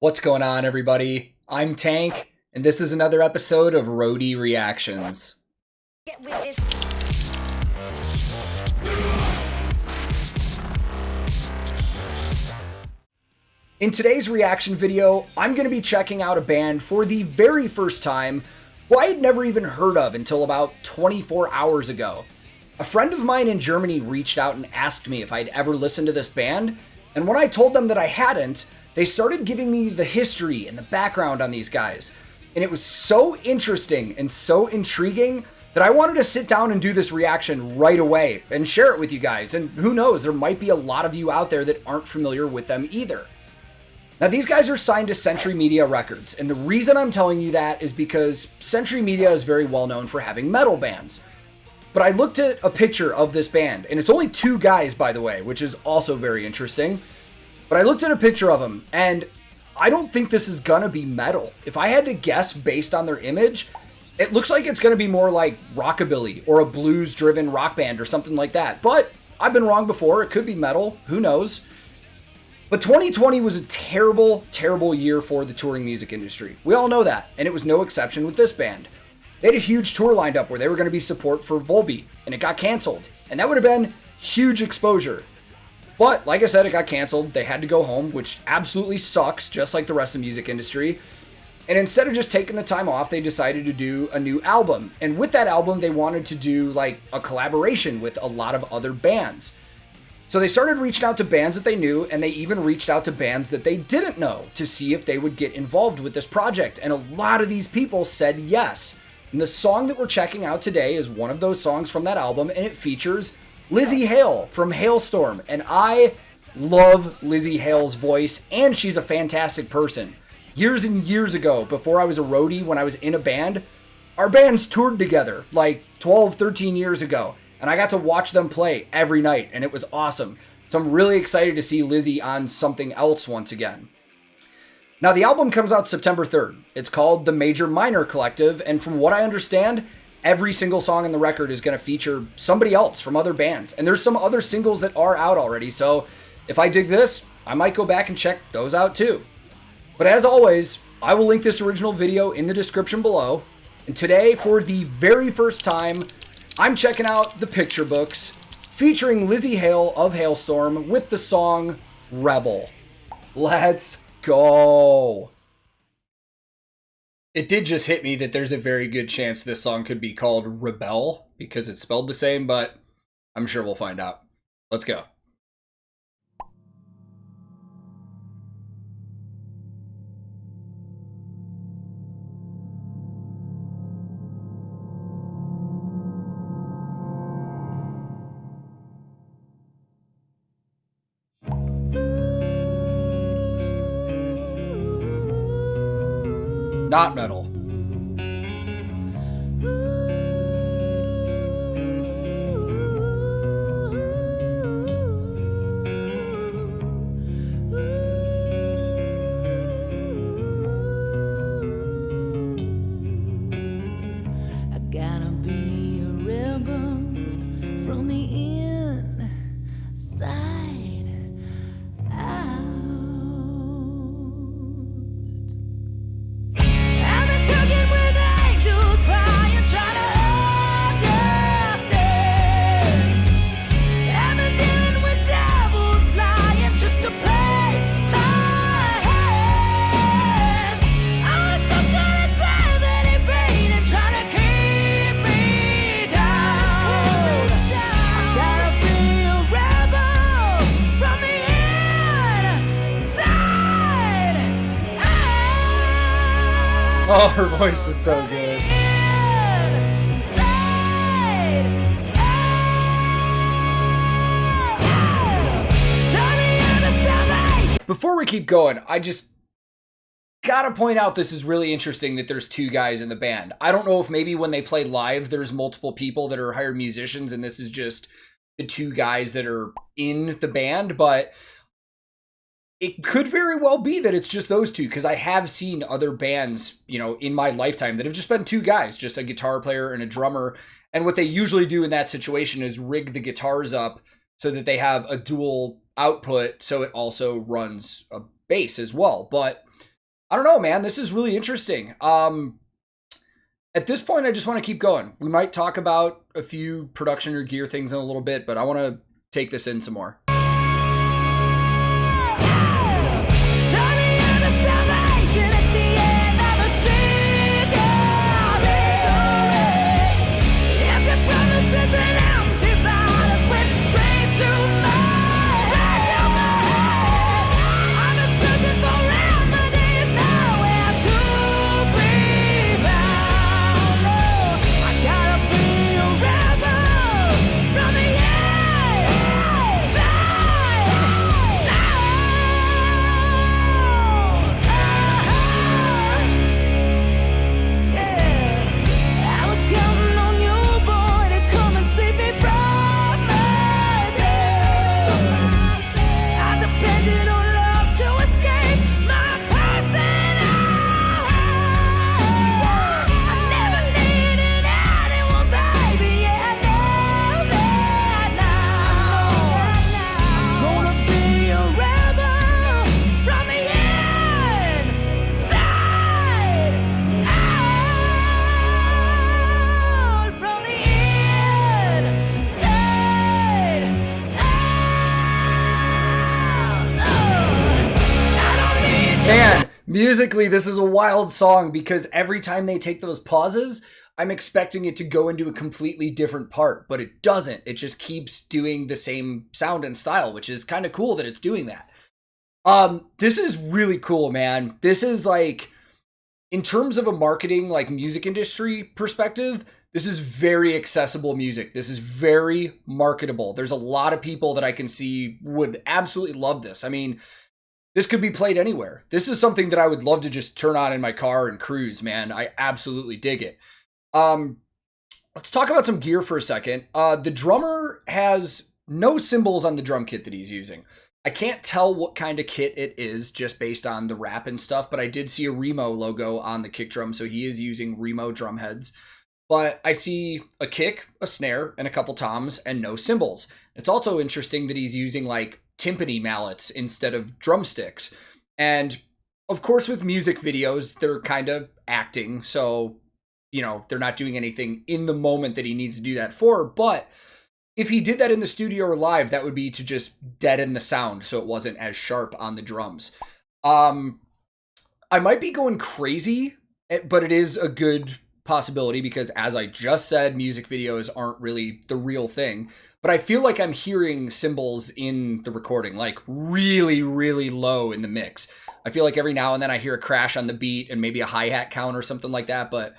What's going on, everybody? I'm Tank, and this is another episode of Roadie Reactions. Get with this. In today's reaction video, I'm going to be checking out a band for the very first time who I had never even heard of until about 24 hours ago. A friend of mine in Germany reached out and asked me if I'd ever listened to this band, and when I told them that I hadn't, they started giving me the history and the background on these guys. And it was so interesting and so intriguing that I wanted to sit down and do this reaction right away and share it with you guys. And who knows, there might be a lot of you out there that aren't familiar with them either. Now, these guys are signed to Century Media Records, and the reason I'm telling you that is because Century Media is very well known for having metal bands. But I looked at a picture of this band, and it's only two guys, by the way, which is also very interesting. But I looked at a picture of them, and I don't think this is gonna be metal. If I had to guess based on their image, it looks like it's gonna be more like rockabilly or a blues-driven rock band or something like that. But I've been wrong before. It could be metal. Who knows? But 2020 was a terrible, terrible year for the touring music industry. We all know that, and it was no exception with this band. They had a huge tour lined up where they were going to be support for Volbeat, and it got canceled. And that would have been huge exposure. But, like I said, it got canceled. They had to go home, which absolutely sucks, just like the rest of the music industry. And instead of just taking the time off, they decided to do a new album. And with that album, they wanted to do like a collaboration with a lot of other bands. So they started reaching out to bands that they knew, and they even reached out to bands that they didn't know to see if they would get involved with this project. And a lot of these people said yes. And the song that we're checking out today is one of those songs from that album, and it features Lzzy Hale from Halestorm. And I love Lzzy Hale's voice, and she's a fantastic person. Years and years ago, before I was a roadie, when I was in a band, our bands toured together like 12, 13 years ago. And I got to watch them play every night, and it was awesome. So I'm really excited to see Lzzy on something else once again. Now, the album comes out September 3rd. It's called The Major Minor Collective, and from what I understand, every single song on the record is going to feature somebody else from other bands. And there's some other singles that are out already, so if I dig this, I might go back and check those out too. But as always, I will link this original video in the description below. And today, for the very first time, I'm checking out the Picturebooks, featuring Lzzy Hale of Halestorm with the song Rebel. Let's go. It did just hit me that there's a very good chance this song could be called Rebel because it's spelled the same, but I'm sure we'll find out. Let's go. Not metal. I gotta be a rebel from the inside out. I've been talking with angels crying, trying to understand. I've been dealing with devils lying just to play my hand. Oh, it's some kind of gravity beating, trying to keep me down. I gotta be a rebel from the inside out. Oh, her voice is so good. Before we keep going, I just gotta point out this is really interesting that there's two guys in the band. I don't know if maybe when they play live, there's multiple people that are hired musicians and this is just the two guys that are in the band, but it could very well be that it's just those two, because I have seen other bands, in my lifetime that have just been two guys, just a guitar player and a drummer. And what they usually do in that situation is rig the guitars up so that they have a dual output, so it also runs a bass as well. But I don't know, man. This is really interesting. At this point, I just want to keep going. We might talk about a few production or gear things in a little bit, but I want to take this in some more. Man, musically, this is a wild song because every time they take those pauses, I'm expecting it to go into a completely different part, but it doesn't. It just keeps doing the same sound and style, which is kind of cool that it's doing that. This is really cool, man. This is like, in terms of a marketing, like music industry perspective, this is very accessible music. This is very marketable. There's a lot of people that I can see would absolutely love this. I mean, this could be played anywhere. This is something that I would love to just turn on in my car and cruise, man. I absolutely dig it. Let's talk about some gear for a second. The drummer has no cymbals on the drum kit that he's using. I can't tell what kind of kit it is just based on the wrap and stuff, but I did see a Remo logo on the kick drum, so he is using Remo drum heads. But I see a kick, a snare, and a couple toms, and no cymbals. It's also interesting that he's using like timpani mallets instead of drumsticks. And of course, with music videos, they're kind of acting, so, you know, they're not doing anything in the moment that he needs to do that for. But if he did that in the studio or live, that would be to just deaden the sound so it wasn't as sharp on the drums. I might be going crazy, but it is a good possibility because, as I just said, music videos aren't really the real thing. But I feel like I'm hearing cymbals in the recording, like really, really low in the mix. I feel like every now and then I hear a crash on the beat and maybe a hi-hat count or something like that, but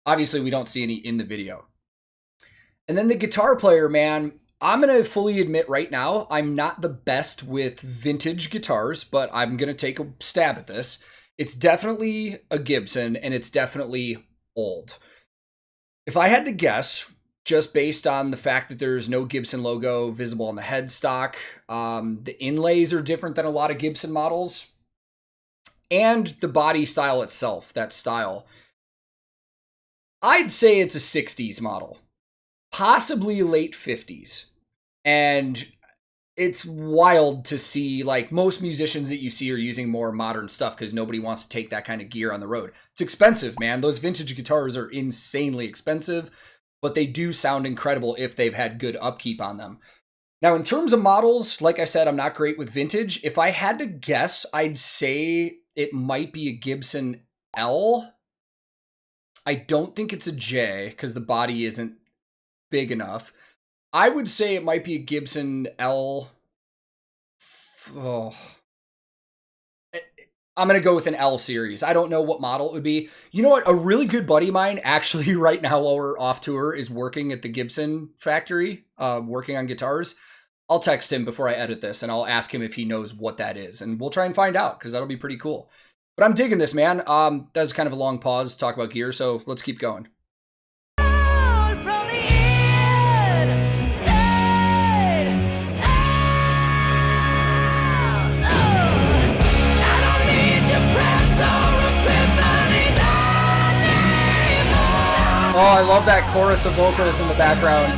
obviously we don't see any in the video. And then the guitar player, man, I'm going to fully admit right now, I'm not the best with vintage guitars, but I'm going to take a stab at this. It's definitely a Gibson, and it's definitely old. If I had to guess, just based on the fact that there's no Gibson logo visible on the headstock, the inlays are different than a lot of Gibson models, and the body style itself, that style, I'd say it's a 60s model, possibly late 50s. And it's wild to see, like, most musicians that you see are using more modern stuff because nobody wants to take that kind of gear on the road. It's expensive, man. Those vintage guitars are insanely expensive, but they do sound incredible if they've had good upkeep on them. Now, in terms of models, like I said, I'm not great with vintage. If I had to guess, I'd say it might be a Gibson L. I don't think it's a J because the body isn't big enough. I would say it might be a Gibson L. Oh. I'm going to go with an L series. I don't know what model it would be. You know what? A really good buddy of mine, actually, right now while we're off tour, is working at the Gibson factory, working on guitars. I'll text him before I edit this, and I'll ask him if he knows what that is. And we'll try and find out, because that'll be pretty cool. But I'm digging this, man. That was kind of a long pause to talk about gear, so let's keep going. Oh, I love that chorus of vocals in the background.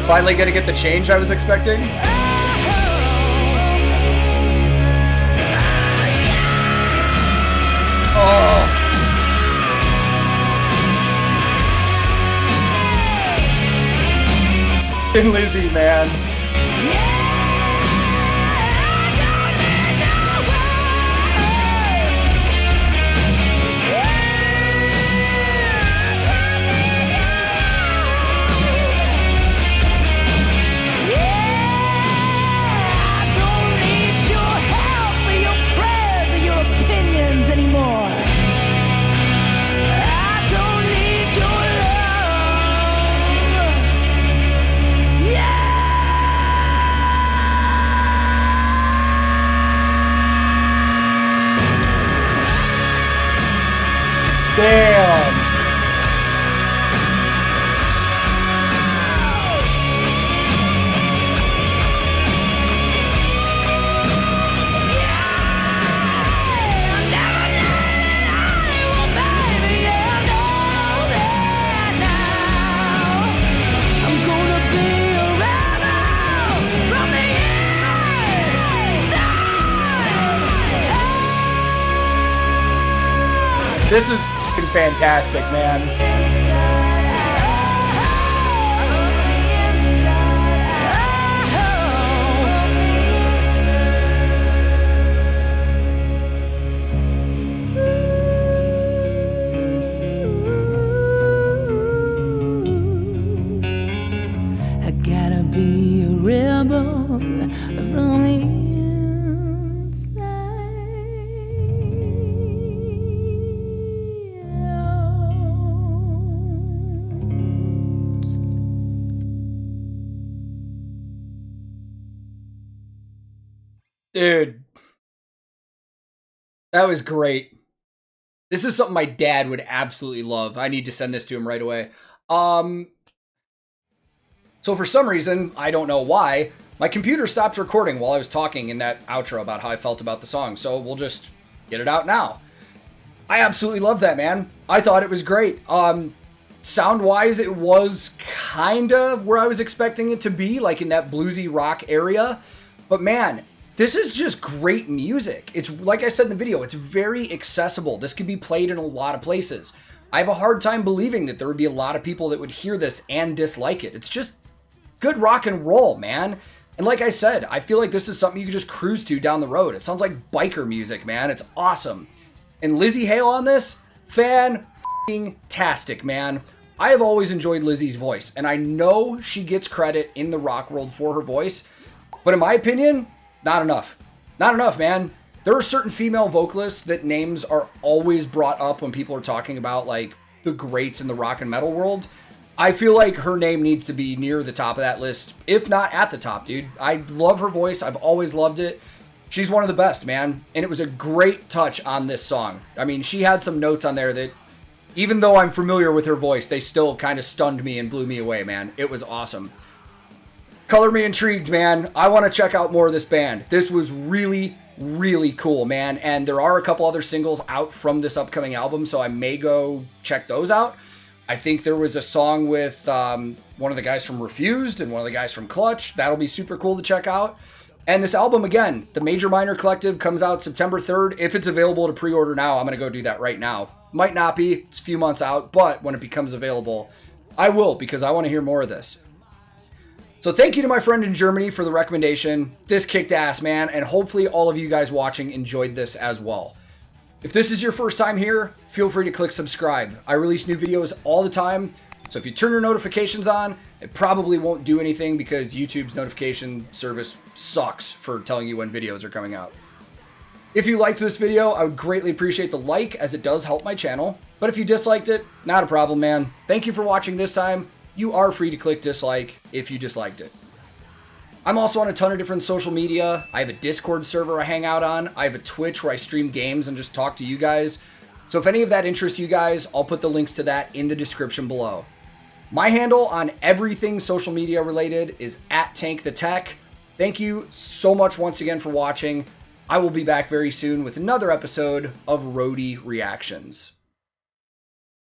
finally gonna get the change I was expecting? Oh. And Lzzy, man. Damn. This is fucking fantastic, man. I gotta be a rebel from the Dude, that was great. This is something my dad would absolutely love. I need to send this to him right away. So for some reason, I don't know why, my computer stopped recording while I was talking in that outro about how I felt about the song. So we'll just get it out now. I absolutely love that, man. I thought it was great. Sound-wise, it was kind of where I was expecting it to be, like in that bluesy rock area. But man, this is just great music. It's like I said in the video, it's very accessible. This could be played in a lot of places. I have a hard time believing that there would be a lot of people that would hear this and dislike it. It's just good rock and roll, man. And like I said, I feel like this is something you could just cruise to down the road. It sounds like biker music, man. It's awesome. And Lzzy Hale on this, fan-tastic, man. I have always enjoyed Lizzy's voice, and I know she gets credit in the rock world for her voice, but in my opinion, not enough. Not enough, man. There are certain female vocalists that names are always brought up when people are talking about like the greats in the rock and metal world. I feel like her name needs to be near the top of that list, if not at the top, dude. I love her voice. I've always loved it. She's one of the best, man. And it was a great touch on this song. I mean, she had some notes on there that, even though I'm familiar with her voice, they still kind of stunned me and blew me away, man. It was awesome. Color me intrigued, man. I want to check out more of this band. This was really, really cool, man. And there are a couple other singles out from this upcoming album, so I may go check those out. I think there was a song with one of the guys from Refused and one of the guys from Clutch. That'll be super cool to check out. And this album, again, the Major Minor Collective, comes out September 3rd. If it's available to pre-order now, I'm going to go do that right now. Might not be. It's a few months out, but when it becomes available, I will, because I want to hear more of this. So thank you to my friend in Germany for the recommendation. This kicked ass, man, and hopefully all of you guys watching enjoyed this as well. If this is your first time here, feel free to click subscribe. I release new videos all the time, so if you turn your notifications on, it probably won't do anything because YouTube's notification service sucks for telling you when videos are coming out. If you liked this video, I would greatly appreciate the like, as it does help my channel. But if you disliked it, not a problem, man. Thank you for watching this time. You are free to click dislike if you disliked it. I'm also on a ton of different social media. I have a Discord server I hang out on. I have a Twitch where I stream games and just talk to you guys. So if any of that interests you guys, I'll put the links to that in the description below. My handle on everything social media related is @TankTheTech. Thank you so much once again for watching. I will be back very soon with another episode of Roadie Reactions.